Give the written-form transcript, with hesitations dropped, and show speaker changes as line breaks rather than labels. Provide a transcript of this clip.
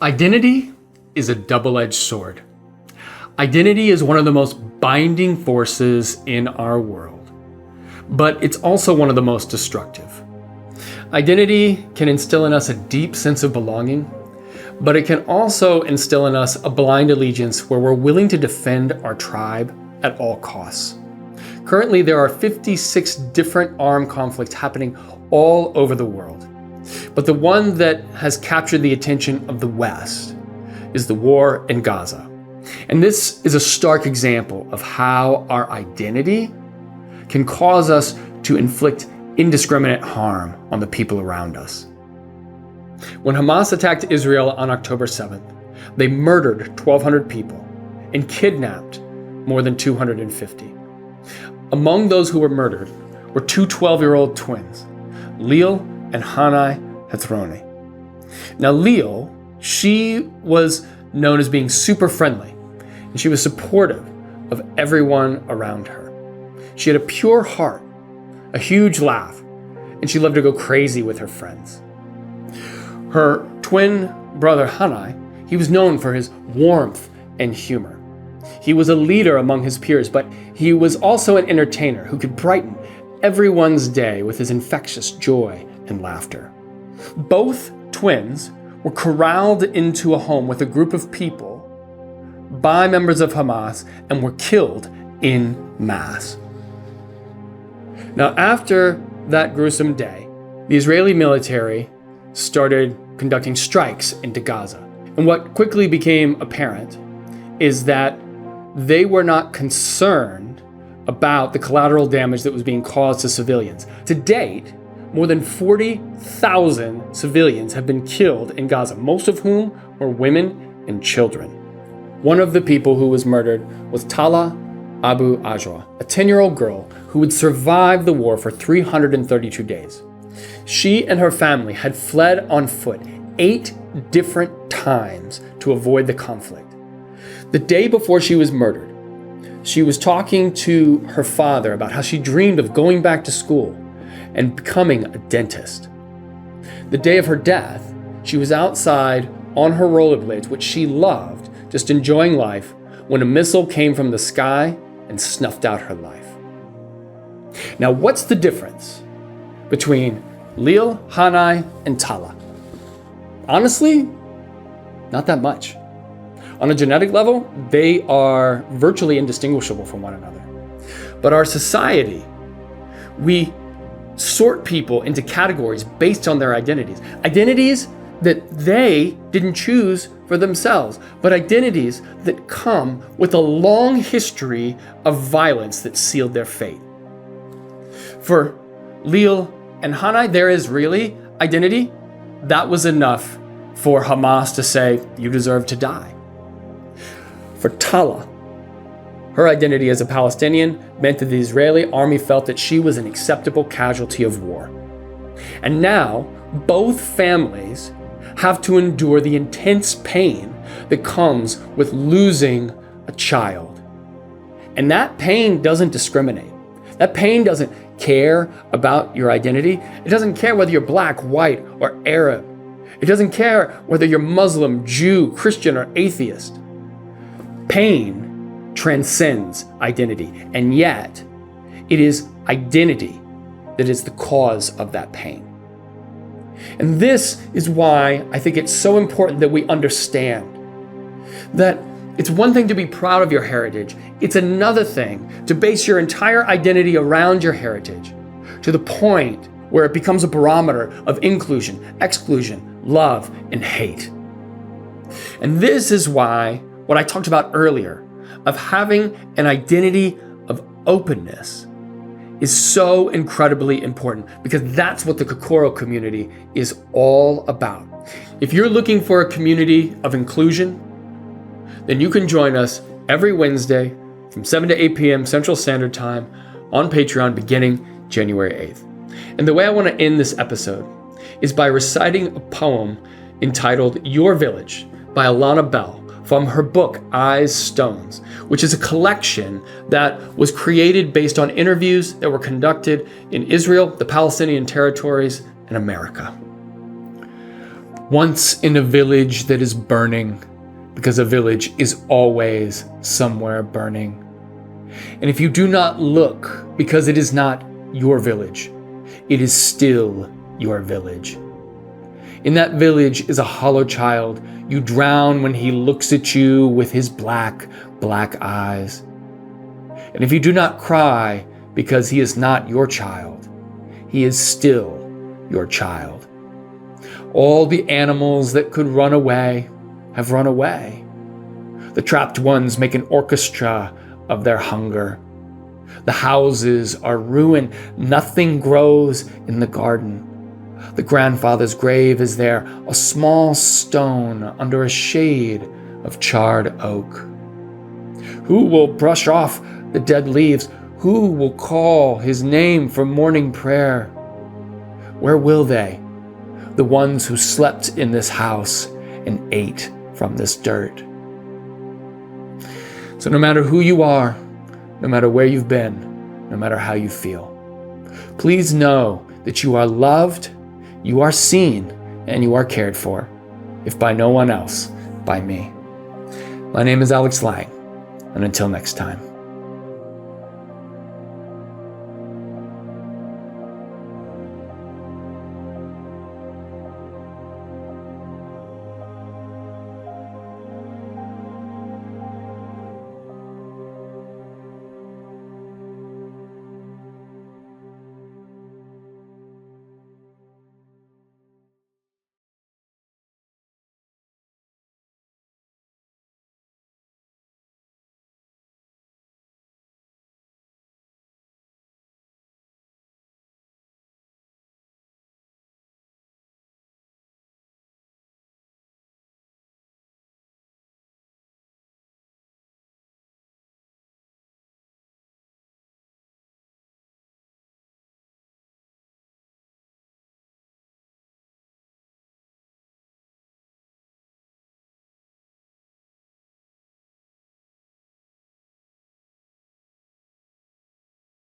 Identity is a double-edged sword. Identity is one of the most binding forces in our world, but it's also one of the most destructive. Identity can instill in us a deep sense of belonging, but it can also instill in us a blind allegiance where we're willing to defend our tribe at all costs. Currently, there are 56 different armed conflicts happening all over the world. But the one that has captured the attention of the West is the war in Gaza. And this is a stark example of how our identity can cause us to inflict indiscriminate harm on the people around us. When Hamas attacked Israel on October 7th, they murdered 1,200 people and kidnapped more than 250. Among those who were murdered were two 12-year-old twins, Liel and Yannai Hetzroni. Now Liel, she was known as being super friendly, and she was supportive of everyone around her. She had a pure heart, a huge laugh, and she loved to go crazy with her friends. Her twin brother Yannai, he was known for his warmth and humor. He was a leader among his peers, but he was also an entertainer who could brighten everyone's day with his infectious joy and laughter. Both twins were corralled into a home with a group of people by members of Hamas and were killed in mass. Now, after that gruesome day, the Israeli military started conducting strikes into Gaza. And what quickly became apparent is that they were not concerned about the collateral damage that was being caused to civilians. To date, more than 40,000 civilians have been killed in Gaza, most of whom were women and children. One of the people who was murdered was Tala Abu Ajwa, a 10-year-old girl who would survive the war for 332 days. She and her family had fled on foot 8 different times to avoid the conflict. The day before she was murdered, she was talking to her father about how she dreamed of going back to school and becoming a dentist. The day of her death, she was outside on her rollerblades, which she loved, just enjoying life, when a missile came from the sky and snuffed out her life. Now, what's the difference between Liel, Yannai, and Tala? Honestly, not that much. On a genetic level, they are virtually indistinguishable from one another. But our society, we sort people into categories based on their identities. Identities that they didn't choose for themselves, but identities that come with a long history of violence that sealed their fate. For Liel and Yannai, there is really identity. That was enough for Hamas to say, you deserve to die. For Tala, her identity as a Palestinian meant that the Israeli army felt that she was an acceptable casualty of war. And now, both families have to endure the intense pain that comes with losing a child. And that pain doesn't discriminate. That pain doesn't care about your identity. It doesn't care whether you're black, white, or Arab. It doesn't care whether you're Muslim, Jew, Christian, or atheist. Pain transcends identity, and yet it is identity that is the cause of that pain. And this is why I think it's so important that we understand that it's one thing to be proud of your heritage. It's another thing to base your entire identity around your heritage to the point where it becomes a barometer of inclusion, exclusion, love, and hate. And this is why what I talked about earlier of having an identity of openness is so incredibly important, because that's what the Kokoro community is all about. If you're looking for a community of inclusion, then you can join us every Wednesday from 7 to 8 p.m. Central Standard Time on Patreon beginning January 8th. And the way I want to end this episode is by reciting a poem entitled Your Village by Alana Bell from her book, Eyes Stones, which is a collection that was created based on interviews that were conducted in Israel, the Palestinian territories, and America. Once in a village that is burning, because a village is always somewhere burning. And if you do not look, because it is not your village, it is still your village. In that village is a hollow child. You drown when he looks at you with his black, black eyes. And if you do not cry, because he is not your child, he is still your child. All the animals that could run away have run away. The trapped ones make an orchestra of their hunger. The houses are ruined. Nothing grows in the garden. The grandfather's grave is there, a small stone under a shade of charred oak. Who will brush off the dead leaves? Who will call his name for morning prayer? Where will they? The ones who slept in this house and ate from this dirt. So no matter who you are, no matter where you've been, no matter how you feel, please know that you are loved, you are seen, and you are cared for, if by no one else, by me. My name is Alex Lang, and until next time.